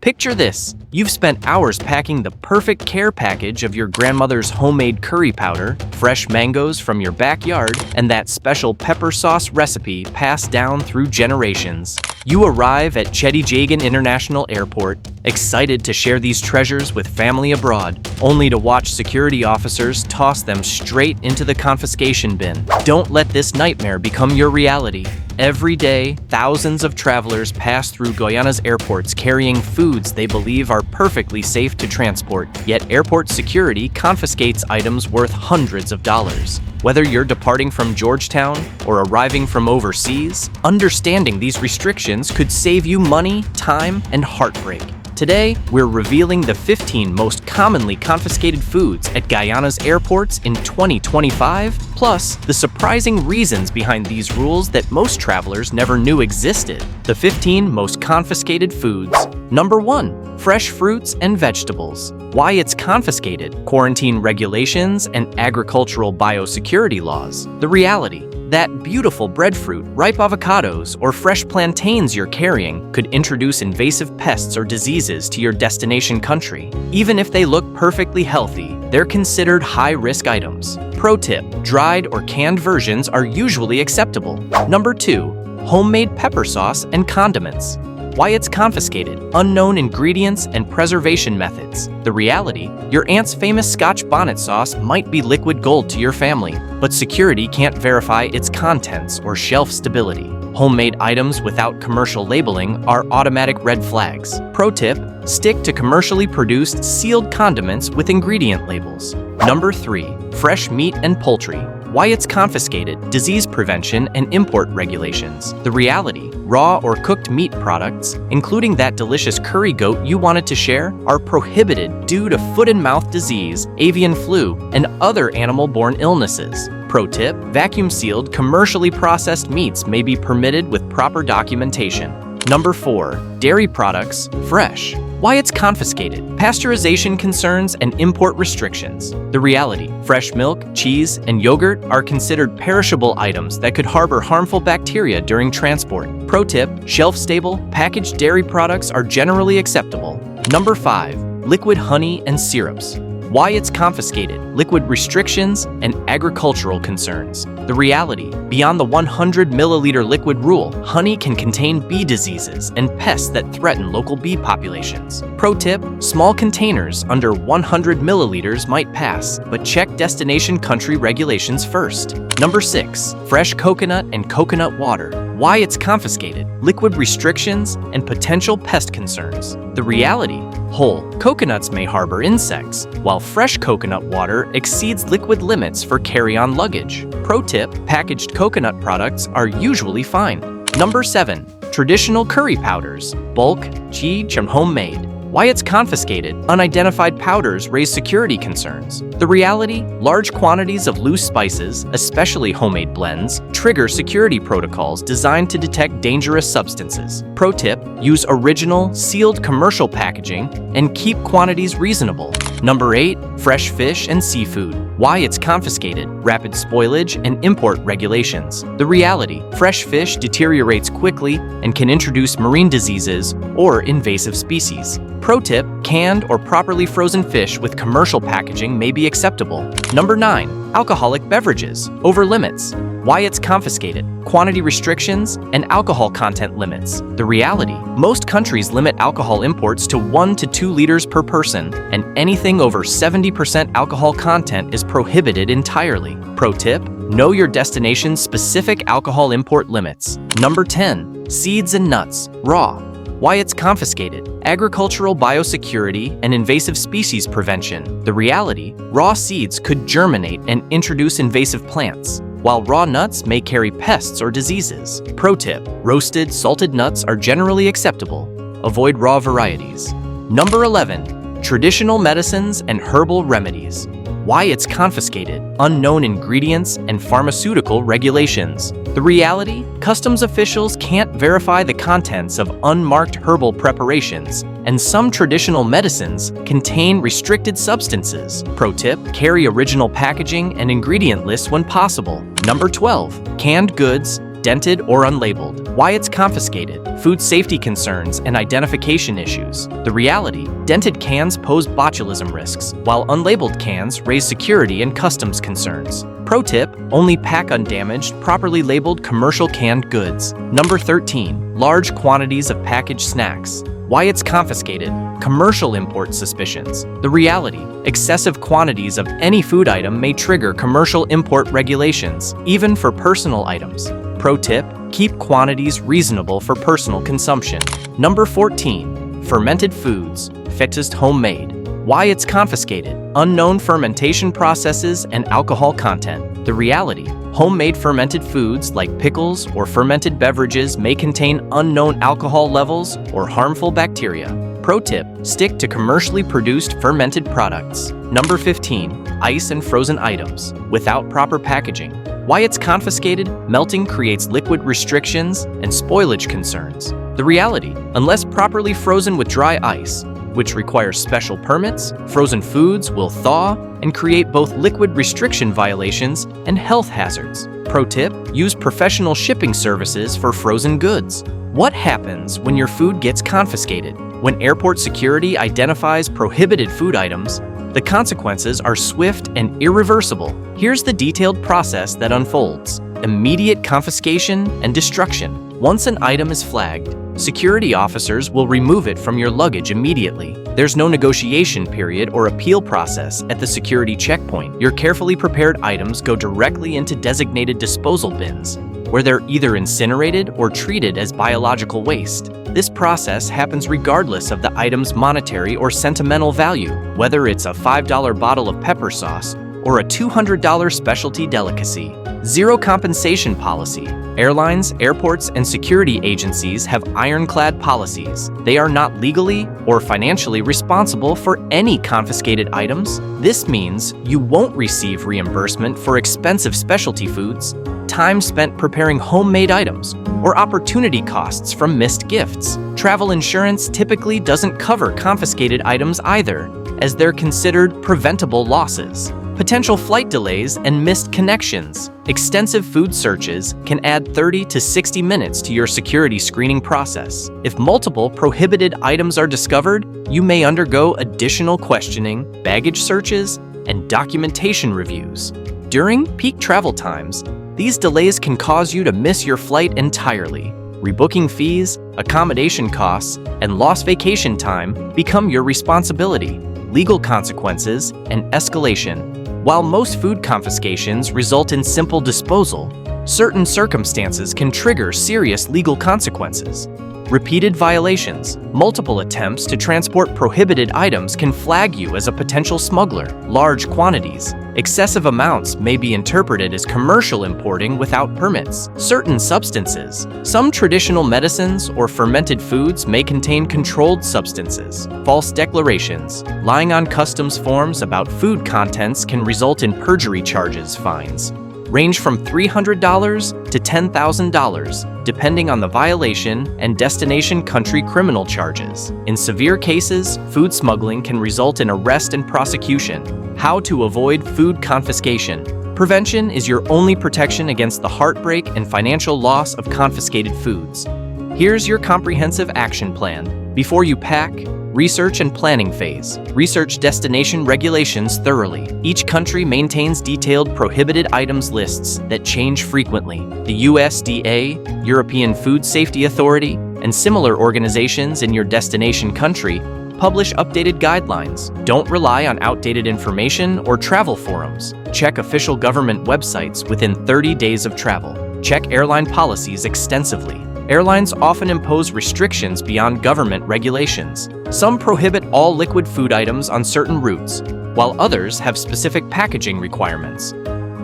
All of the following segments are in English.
Picture this. You've spent hours packing the perfect care package of your grandmother's homemade curry powder, fresh mangoes from your backyard, and that special pepper sauce recipe passed down through generations. You arrive at Cheddi Jagan International Airport, excited to share these treasures with family abroad, only to watch security officers toss them straight into the confiscation bin. Don't let this nightmare become your reality. Every day, thousands of travelers pass through Guyana's airports carrying foods they believe are perfectly safe to transport, yet airport security confiscates items worth hundreds of dollars. Whether you're departing from Georgetown or arriving from overseas, understanding these restrictions could save you money, time, and heartbreak. Today, we're revealing the 15 most commonly confiscated foods at Guyana's airports in 2025, plus the surprising reasons behind these rules that most travelers never knew existed. The 15 most confiscated foods. Number 1. Fresh fruits and vegetables. Why it's confiscated, quarantine regulations, and agricultural biosecurity laws. The reality. That beautiful breadfruit, ripe avocados, or fresh plantains you're carrying could introduce invasive pests or diseases to your destination country. Even if they look perfectly healthy, they're considered high-risk items. Pro tip: dried or canned versions are usually acceptable. Number 2. Homemade pepper sauce and condiments. Why it's confiscated, unknown ingredients and preservation methods. The reality, your aunt's famous Scotch bonnet sauce might be liquid gold to your family, but security can't verify its contents or shelf stability. Homemade items without commercial labeling are automatic red flags. Pro tip: stick to commercially produced sealed condiments with ingredient labels. Number 3. Fresh meat and poultry. Why it's confiscated, disease prevention and import regulations. The reality, raw or cooked meat products, including that delicious curry goat you wanted to share, are prohibited due to foot and mouth disease, avian flu, and other animal-borne illnesses. Pro tip: vacuum-sealed, commercially processed meats may be permitted with proper documentation. Number 4. Dairy products, fresh. Why it's confiscated, pasteurization concerns and import restrictions. The reality, fresh milk, cheese, and yogurt are considered perishable items that could harbor harmful bacteria during transport. Pro tip: shelf-stable, packaged dairy products are generally acceptable. Number 5. Liquid honey and syrups. Why it's confiscated, liquid restrictions, and agricultural concerns. The reality, beyond the 100 milliliter liquid rule, honey can contain bee diseases and pests that threaten local bee populations. Pro tip: small containers under 100 milliliters might pass, but check destination country regulations first. Number 6. Fresh coconut and coconut water. Why it's confiscated, liquid restrictions, and potential pest concerns. The reality, whole coconuts may harbor insects, while fresh coconut water exceeds liquid limits for carry-on luggage. Pro tip: packaged coconut products are usually fine. Number 7. Traditional curry powders, bulk, cheap, and homemade. Why it's confiscated, unidentified powders raise security concerns. The reality, large quantities of loose spices, especially homemade blends, trigger security protocols designed to detect dangerous substances. Pro tip: use original, sealed commercial packaging and keep quantities reasonable. Number 8. Fresh fish and seafood. Why it's confiscated, rapid spoilage and import regulations. The reality, fresh fish deteriorates quickly and can introduce marine diseases or invasive species. Pro tip: canned or properly frozen fish with commercial packaging may be acceptable. Number 9. Alcoholic beverages, over limits. Why it's confiscated, quantity restrictions, and alcohol content limits. The reality, most countries limit alcohol imports to 1 to 2 liters per person, and anything over 70% alcohol content is prohibited entirely. Pro tip: know your destination's specific alcohol import limits. Number 10. Seeds and nuts, raw. Why it's confiscated, agricultural biosecurity and invasive species prevention. The reality, raw seeds could germinate and introduce invasive plants, while raw nuts may carry pests or diseases. Pro tip: roasted, salted nuts are generally acceptable. Avoid raw varieties. Number 11. Traditional medicines and herbal remedies. Why it's confiscated, unknown ingredients, and pharmaceutical regulations. The reality, customs officials can't verify the contents of unmarked herbal preparations, and some traditional medicines contain restricted substances. Pro tip: carry original packaging and ingredient lists when possible. Number 12. Canned goods, dented or unlabeled. Why it's confiscated, food safety concerns and identification issues. The reality, dented cans pose botulism risks, while unlabeled cans raise security and customs concerns. Pro tip, only pack undamaged, properly labeled commercial canned goods. Number 13, large quantities of packaged snacks. Why it's confiscated, commercial import suspicions. The reality, excessive quantities of any food item may trigger commercial import regulations, even for personal items. Pro tip, keep quantities reasonable for personal consumption. Number 14, fermented foods, fetest homemade. Why it's confiscated, unknown fermentation processes and alcohol content. The reality, homemade fermented foods like pickles or fermented beverages may contain unknown alcohol levels or harmful bacteria. Pro tip, stick to commercially produced fermented products. Number 15, ice and frozen items, without proper packaging. Why it's confiscated, melting creates liquid restrictions and spoilage concerns. The reality, unless properly frozen with dry ice, which requires special permits, frozen foods will thaw and create both liquid restriction violations and health hazards. Pro tip, use professional shipping services for frozen goods. What happens when your food gets confiscated? When airport security identifies prohibited food items, the consequences are swift and irreversible. Here's the detailed process that unfolds. Immediate confiscation and destruction. Once an item is flagged, security officers will remove it from your luggage immediately. There's no negotiation period or appeal process at the security checkpoint. Your carefully prepared items go directly into designated disposal bins, where they're either incinerated or treated as biological waste. This process happens regardless of the item's monetary or sentimental value, whether it's a $5 bottle of pepper sauce or a $200 specialty delicacy. Zero compensation policy. Airlines, airports, and security agencies have ironclad policies. They are not legally or financially responsible for any confiscated items. This means you won't receive reimbursement for expensive specialty foods, time spent preparing homemade items, or opportunity costs from missed gifts. Travel insurance typically doesn't cover confiscated items either, as they're considered preventable losses. Potential flight delays and missed connections. Extensive food searches can add 30 to 60 minutes to your security screening process. If multiple prohibited items are discovered, you may undergo additional questioning, baggage searches, and documentation reviews. During peak travel times, these delays can cause you to miss your flight entirely. Rebooking fees, accommodation costs, and lost vacation time become your responsibility. Legal consequences and escalation. While most food confiscations result in simple disposal, certain circumstances can trigger serious legal consequences. Repeated violations. Multiple attempts to transport prohibited items can flag you as a potential smuggler. Large quantities. Excessive amounts may be interpreted as commercial importing without permits. Certain substances. Some traditional medicines or fermented foods may contain controlled substances. False declarations. Lying on customs forms about food contents can result in perjury charges, fines. Range from $300 to $10,000, depending on the violation and destination country criminal charges. In severe cases, food smuggling can result in arrest and prosecution. How to avoid food confiscation. Prevention is your only protection against the heartbreak and financial loss of confiscated foods. Here's your comprehensive action plan. Before you pack, research and planning phase. Research destination regulations thoroughly. Each country maintains detailed prohibited items lists that change frequently. The USDA, European Food Safety Authority, and similar organizations in your destination country publish updated guidelines. Don't rely on outdated information or travel forums. Check official government websites within 30 days of travel. Check airline policies extensively. Airlines often impose restrictions beyond government regulations. Some prohibit all liquid food items on certain routes, while others have specific packaging requirements.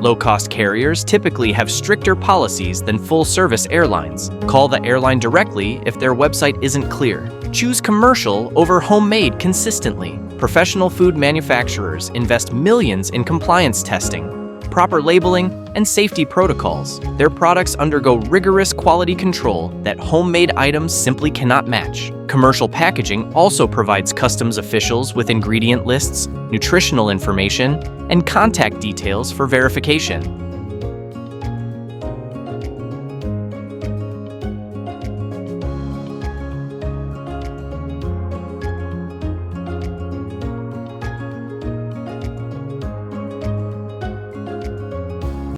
Low-cost carriers typically have stricter policies than full-service airlines. Call the airline directly if their website isn't clear. Choose commercial over homemade consistently. Professional food manufacturers invest millions in compliance testing, proper labeling, and safety protocols. Their products undergo rigorous quality control that homemade items simply cannot match. Commercial packaging also provides customs officials with ingredient lists, nutritional information, and contact details for verification.